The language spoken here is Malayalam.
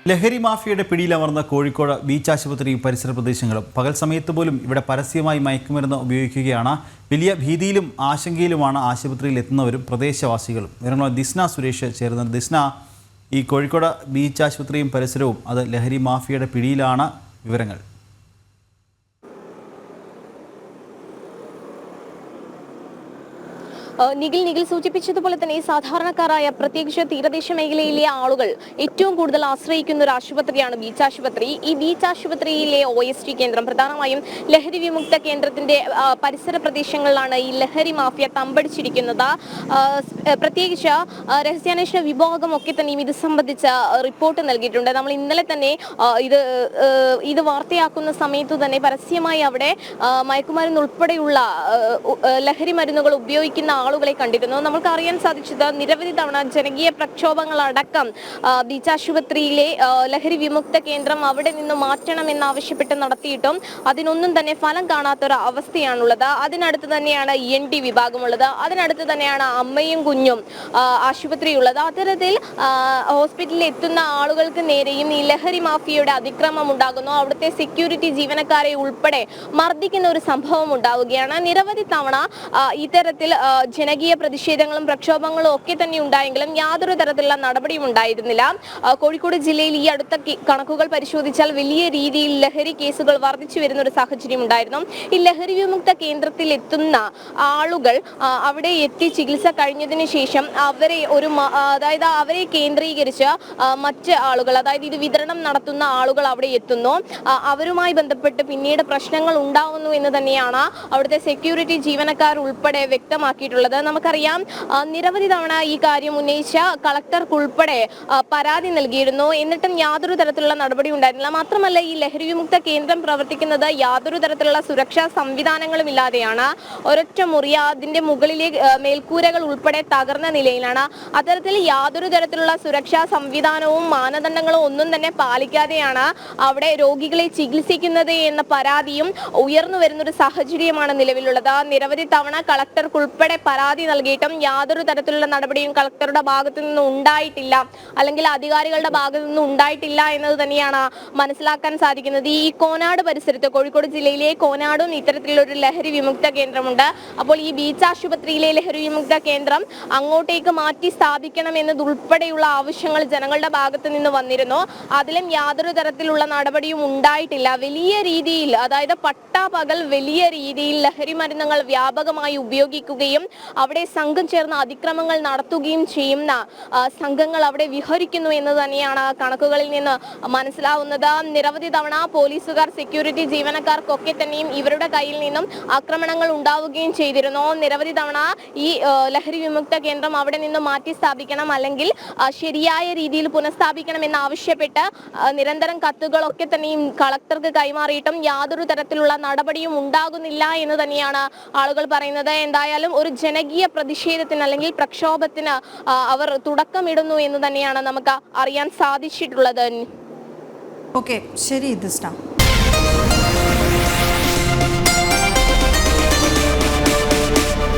ലഹരി മാഫിയയുടെ പിടിയിലമർന്ന കോഴിക്കോട് ബീച്ച് ആശുപത്രിയും പരിസര പ്രദേശങ്ങളും പകൽ സമയത്ത് പോലും ഇവിടെ പരസ്യമായി മയക്കുമരുന്ന് ഉപയോഗിക്കുകയാണ്. വലിയ ഭീതിയിലും ആശങ്കയിലുമാണ് ആശുപത്രിയിൽ എത്തുന്നവരും പ്രദേശവാസികളും. വിവരങ്ങളുമായി ദിസ്ന സുരേഷ് ചേരുന്നത്. ദിസ്ന, ഈ കോഴിക്കോട് ബീച്ച് ആശുപത്രിയും പരിസരവും അത് ലഹരി മാഫിയയുടെ പിടിയിലാണ്. വിവരങ്ങൾ. നിഖിൽ സൂചിപ്പിച്ചതുപോലെ തന്നെ സാധാരണക്കാരായ പ്രത്യേകിച്ച് തീരദേശ മേഖലയിലെ ആളുകൾ ഏറ്റവും കൂടുതൽ ആശ്രയിക്കുന്ന ഒരു ആശുപത്രിയാണ് ബീച്ച് ആശുപത്രി. ഈ ബീച്ച് ആശുപത്രിയിലെ OST കേന്ദ്രം പ്രധാനമായും ലഹരി വിമുക്ത കേന്ദ്രത്തിന്റെ പരിസര പ്രദേശങ്ങളിലാണ് ഈ ലഹരി മാഫിയ തമ്പടിച്ചിരിക്കുന്നത്. പ്രത്യേകിച്ച് രഹസ്യാന്വേഷണ വിഭാഗം ഒക്കെ തന്നെയും ഇത് സംബന്ധിച്ച റിപ്പോർട്ട് നൽകിയിട്ടുണ്ട്. നമ്മൾ ഇന്നലെ തന്നെ ഇത് വാർത്തയാക്കുന്ന സമയത്ത് തന്നെ പരസ്യമായി അവിടെ മയക്കുമരുന്ന് ഉൾപ്പെടെയുള്ള ലഹരി മരുന്നുകൾ ഉപയോഗിക്കുന്ന ആളുകളെ കണ്ടിരുന്നു. നമുക്ക് അറിയാൻ സാധിച്ചത് നിരവധി തവണ ജനകീയ പ്രക്ഷോഭങ്ങളടക്കം ബീച്ച് ആശുപത്രിയിലെ ലഹരി വിമുക്ത കേന്ദ്രം അവിടെ നിന്ന് മാറ്റണമെന്നാവശ്യപ്പെട്ട് നടത്തിയിട്ടും അതിനൊന്നും തന്നെ ഫലം കാണാത്തൊരു അവസ്ഥയാണുള്ളത്. അതിനടുത്ത് തന്നെയാണ് ENT വിഭാഗമുള്ളത്. അതിനടുത്ത് തന്നെയാണ് അമ്മയും കുഞ്ഞും ആശുപത്രിയുള്ളത്. അത്തരത്തിൽ ഹോസ്പിറ്റലിൽ എത്തുന്ന ആളുകൾക്ക് നേരെയും ഈ ലഹരി മാഫിയയുടെ അതിക്രമം ഉണ്ടാകുന്നു. അവിടുത്തെ സെക്യൂരിറ്റി ജീവനക്കാരെ ഉൾപ്പെടെ മർദ്ദിക്കുന്ന ഒരു സംഭവം ഉണ്ടാവുകയാണ്. നിരവധി തവണ ഇത്തരത്തിൽ ജനകീയ പ്രതിഷേധങ്ങളും പ്രക്ഷോഭങ്ങളും ഒക്കെ തന്നെ ഉണ്ടായെങ്കിലും യാതൊരു തരത്തിലുള്ള നടപടിയും ഉണ്ടായിരുന്നില്ല. കോഴിക്കോട് ജില്ലയിൽ ഈ അടുത്ത കണക്കുകൾ പരിശോധിച്ചാൽ വലിയ രീതിയിൽ ലഹരി കേസുകൾ വർദ്ധിച്ചു വരുന്ന ഒരു സാഹചര്യം ഉണ്ടായിരുന്നു. ഈ ലഹരി വിമുക്ത കേന്ദ്രത്തിൽ എത്തുന്ന ആളുകൾ അവിടെ എത്തി ചികിത്സ കഴിഞ്ഞതിന് ശേഷം അവരെ കേന്ദ്രീകരിച്ച് മറ്റ് ആളുകൾ, അതായത് ഇത് വിതരണം നടത്തുന്ന ആളുകൾ അവിടെ എത്തുന്നു. അവരുമായി ബന്ധപ്പെട്ട് പിന്നീട് പ്രശ്നങ്ങൾ ഉണ്ടാവുന്നു എന്ന് തന്നെയാണ് അവിടുത്തെ സെക്യൂരിറ്റി ജീവനക്കാർ ഉൾപ്പെടെ വ്യക്തമാക്കിയിട്ടുള്ളത്. നമുക്കറിയാം, നിരവധി തവണ ഈ കാര്യം ഉന്നയിച്ച കളക്ടർക്കുൾപ്പെടെ പരാതി നൽകിയിരുന്നു. എന്നിട്ടും യാതൊരു തരത്തിലുള്ള നടപടി ഉണ്ടായിരുന്നില്ല. മാത്രമല്ല, ഈ ലഹരി വിമുക്ത കേന്ദ്രം പ്രവർത്തിക്കുന്നത് യാതൊരു തരത്തിലുള്ള സുരക്ഷാ സംവിധാനങ്ങളും ഇല്ലാതെയാണ്. ഒരൊറ്റ മുറി, അതിന്റെ മുകളിലെ മേൽക്കൂരകൾ ഉൾപ്പെടെ തകർന്ന നിലയിലാണ്. അത്തരത്തിൽ യാതൊരു തരത്തിലുള്ള സുരക്ഷാ സംവിധാനവും മാനദണ്ഡങ്ങളും ഒന്നും തന്നെ പാലിക്കാതെയാണ് അവിടെ രോഗികളെ ചികിത്സിക്കുന്നത് എന്ന പരാതിയും ഉയർന്നു വരുന്നൊരു സാഹചര്യമാണ് നിലവിലുള്ളത്. നിരവധി തവണ കളക്ടർക്കുൾപ്പെടെ പരാതി നൽകിയിട്ടും യാതൊരു തരത്തിലുള്ള നടപടിയും കളക്ടറുടെ ഭാഗത്തു നിന്നും ഉണ്ടായിട്ടില്ല, അല്ലെങ്കിൽ അധികാരികളുടെ ഭാഗത്തു നിന്നും ഉണ്ടായിട്ടില്ല എന്നത് തന്നെയാണ് മനസ്സിലാക്കാൻ സാധിക്കുന്നത്. ഈ കോനാട് പരിസരത്ത്, കോഴിക്കോട് ജില്ലയിലെ കോനാടും ഇത്തരത്തിലൊരു ലഹരി വിമുക്ത കേന്ദ്രമുണ്ട്. അപ്പോൾ ഈ ബീച്ച് ആശുപത്രിയിലെ ലഹരി വിമുക്ത കേന്ദ്രം അങ്ങോട്ടേക്ക് മാറ്റി സ്ഥാപിക്കണം എന്നതുൾപ്പെടെയുള്ള ആവശ്യങ്ങൾ ജനങ്ങളുടെ ഭാഗത്ത് നിന്ന് വന്നിരുന്നു. അതിലും യാതൊരു തരത്തിലുള്ള നടപടിയും ഉണ്ടായിട്ടില്ല. വലിയ രീതിയിൽ, അതായത് പട്ടാപകൽ വലിയ രീതിയിൽ ലഹരി മരുന്നുകൾ വ്യാപകമായി ഉപയോഗിക്കുകയും അവിടെ സംഘം ചേർന്ന് അതിക്രമങ്ങൾ നടത്തുകയും ചെയ്യുന്ന സംഘങ്ങൾ അവിടെ വിഹരിക്കുന്നു എന്ന് തന്നെയാണ് കണക്കുകളിൽ നിന്ന് മനസ്സിലാവുന്നത്. നിരവധി തവണ പോലീസുകാർ, സെക്യൂരിറ്റി ജീവനക്കാർക്കൊക്കെ തന്നെയും ഇവരുടെ കയ്യിൽ നിന്നും ആക്രമണങ്ങൾ ഉണ്ടാവുകയും ചെയ്തിരുന്നു. നിരവധി തവണ ഈ ലഹരി വിമുക്ത കേന്ദ്രം അവിടെ നിന്ന് മാറ്റി സ്ഥാപിക്കണം, അല്ലെങ്കിൽ ശരിയായ രീതിയിൽ പുനഃസ്ഥാപിക്കണം എന്നാവശ്യപ്പെട്ട് നിരന്തരം കത്തുകളൊക്കെ തന്നെയും കളക്ടർക്ക് കൈമാറിയിട്ടും യാതൊരു തരത്തിലുള്ള നടപടിയും ഉണ്ടാകുന്നില്ല എന്ന് തന്നെയാണ് ആളുകൾ പറയുന്നത്. എന്തായാലും ഒരു ജനകീയ പ്രതിഷേധത്തിന് അല്ലെങ്കിൽ പ്രക്ഷോഭത്തിന് അവർ തുടക്കമിടുന്നു എന്ന് തന്നെയാണ് നമുക്ക് അറിയാൻ സാധിച്ചിട്ടുള്ളത്. ഓക്കെ, ശരി ദിസ്ന.